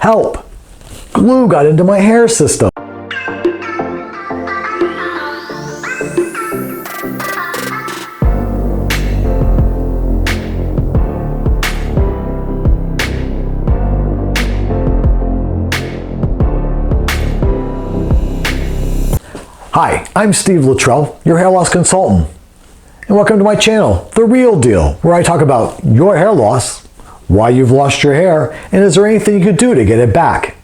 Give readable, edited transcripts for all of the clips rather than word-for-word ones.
Help! Glue got into my hair system. Hi, I'm Steve Luttrell, your hair loss consultant. And welcome to my channel, The Real Deal, where I talk about your hair loss, why you've lost your hair, and is there anything you could do to get it back.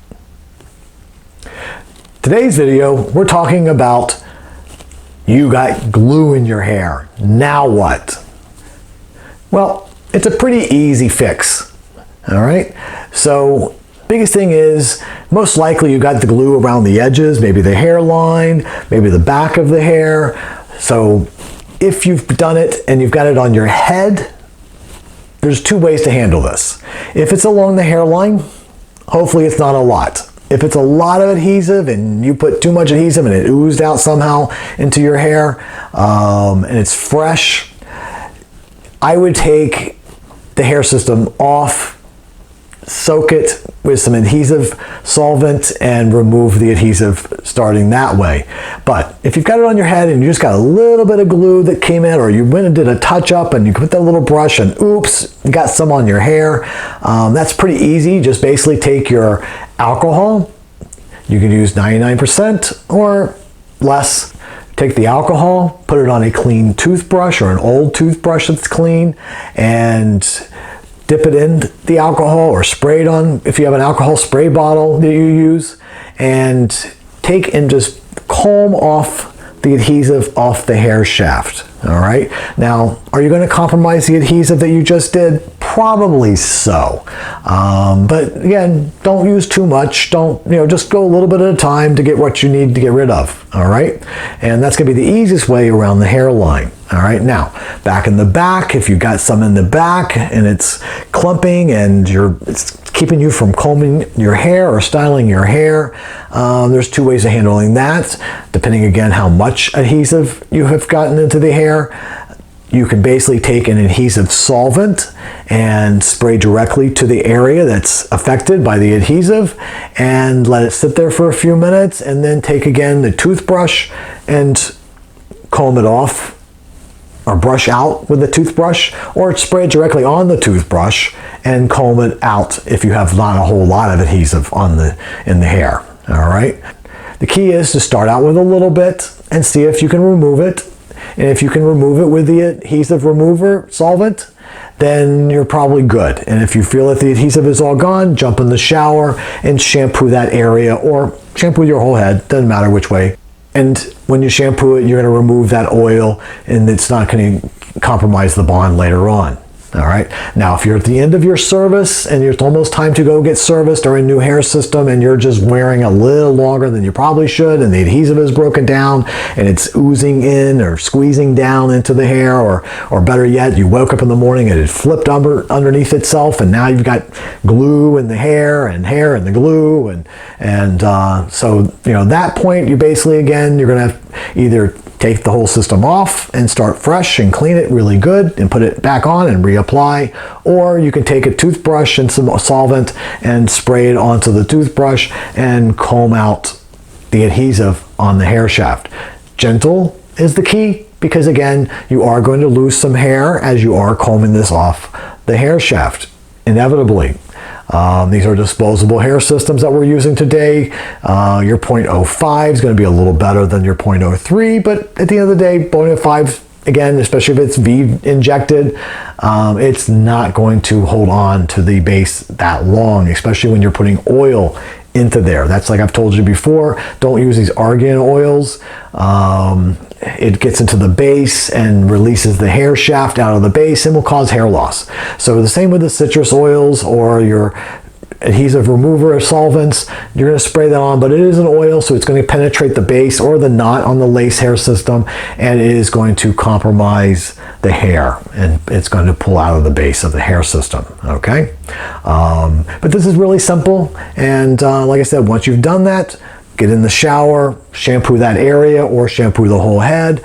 Today's video, we're talking about you got glue in your hair. Now what? Well, it's a pretty easy fix. All right? So, biggest thing is, most likely you got the glue around the edges, maybe the hairline, maybe the back of the hair. So if you've done it and you've got it on your head, there's two ways to handle this. If it's along the hairline, hopefully it's not a lot. If it's a lot of adhesive and you put too much adhesive and it oozed out somehow into your hair and it's fresh, I would take the hair system off, soak it with some adhesive solvent and remove the adhesive starting that way. But if you've got it on your head and you just got a little bit of glue that came in, or you went and did a touch up and you put that little brush and oops, you got some on your hair, that's pretty easy. Just basically take your alcohol. You can use 99% or less. Take the alcohol, put it on a clean toothbrush or an old toothbrush that's clean, and dip it in the alcohol or spray it on if you have an alcohol spray bottle that you use, and take and just comb off the adhesive off the hair shaft. All right. Now, are you going to compromise the adhesive that you just did? Probably so. But again, don't use too much. Don't, just go a little bit at a time to get what you need to get rid of. All right. And that's going to be the easiest way around the hairline. All right. Now, back in the back, if you got some in the back and it's clumping and it's keeping you from combing your hair or styling your hair, there's two ways of handling that. Depending again how much adhesive you have gotten into the hair, you can basically take an adhesive solvent and spray directly to the area that's affected by the adhesive and let it sit there for a few minutes, and then take again the toothbrush and comb it off or brush out with the toothbrush, or spray it directly on the toothbrush and comb it out if you have not a whole lot of adhesive in the hair. All right. The key is to start out with a little bit and see if you can remove it. And if you can remove it with the adhesive remover solvent, then you're probably good. And if you feel that the adhesive is all gone, jump in the shower and shampoo that area, or shampoo your whole head, doesn't matter which way. And when you shampoo it, you're going to remove that oil and it's not going to compromise the bond later on. All right. Now, if you're at the end of your service and it's almost time to go get serviced or a new hair system, and you're just wearing a little longer than you probably should, and the adhesive is broken down and it's oozing in or squeezing down into the hair, or better yet, you woke up in the morning and it flipped underneath itself, and now you've got glue in the hair and hair in the glue, so that point, you basically again you're going to either take the whole system off and start fresh and clean it really good and put it back on and reapply, or you can take a toothbrush and some solvent and spray it onto the toothbrush and comb out the adhesive on the hair shaft. Gentle is the key, because again, you are going to lose some hair as you are combing this off the hair shaft, inevitably. These are disposable hair systems that we're using today. Your 0.05 is going to be a little better than your 0.03, but at the end of the day, 0.05, again, especially if it's V injected, it's not going to hold on to the base that long, especially when you're putting oil into there. That's like I've told you before, don't use these argan oils. It gets into the base and releases the hair shaft out of the base and will cause hair loss. So the same with the citrus oils or your adhesive remover solvents, you're going to spray that on, but it is an oil, so it's going to penetrate the base or the knot on the lace hair system, and it is going to compromise the hair, and it's going to pull out of the base of the hair system. Okay, but this is really simple, and like I said, once you've done that, get in the shower, shampoo that area or shampoo the whole head.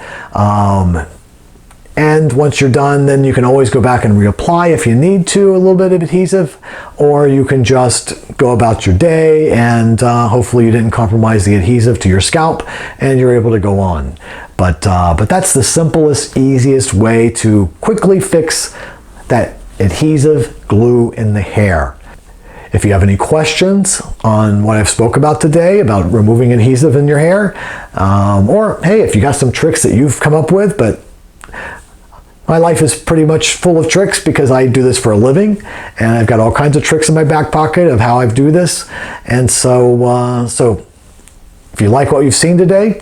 And once you're done, then you can always go back and reapply if you need to, a little bit of adhesive, or you can just go about your day and hopefully you didn't compromise the adhesive to your scalp and you're able to go on. But that's the simplest, easiest way to quickly fix that adhesive glue in the hair. If you have any questions on what I've spoke about today, about removing adhesive in your hair, or hey, if you got some tricks that you've come up with, but my life is pretty much full of tricks because I do this for a living, and I've got all kinds of tricks in my back pocket of how I do this. And so if you like what you've seen today,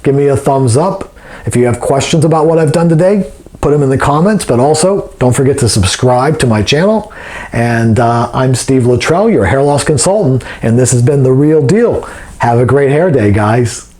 give me a thumbs up. If you have questions about what I've done today, put them in the comments, but also don't forget to subscribe to my channel. And I'm Steve Luttrell, your hair loss consultant, and this has been The Real Deal. Have a great hair day, guys.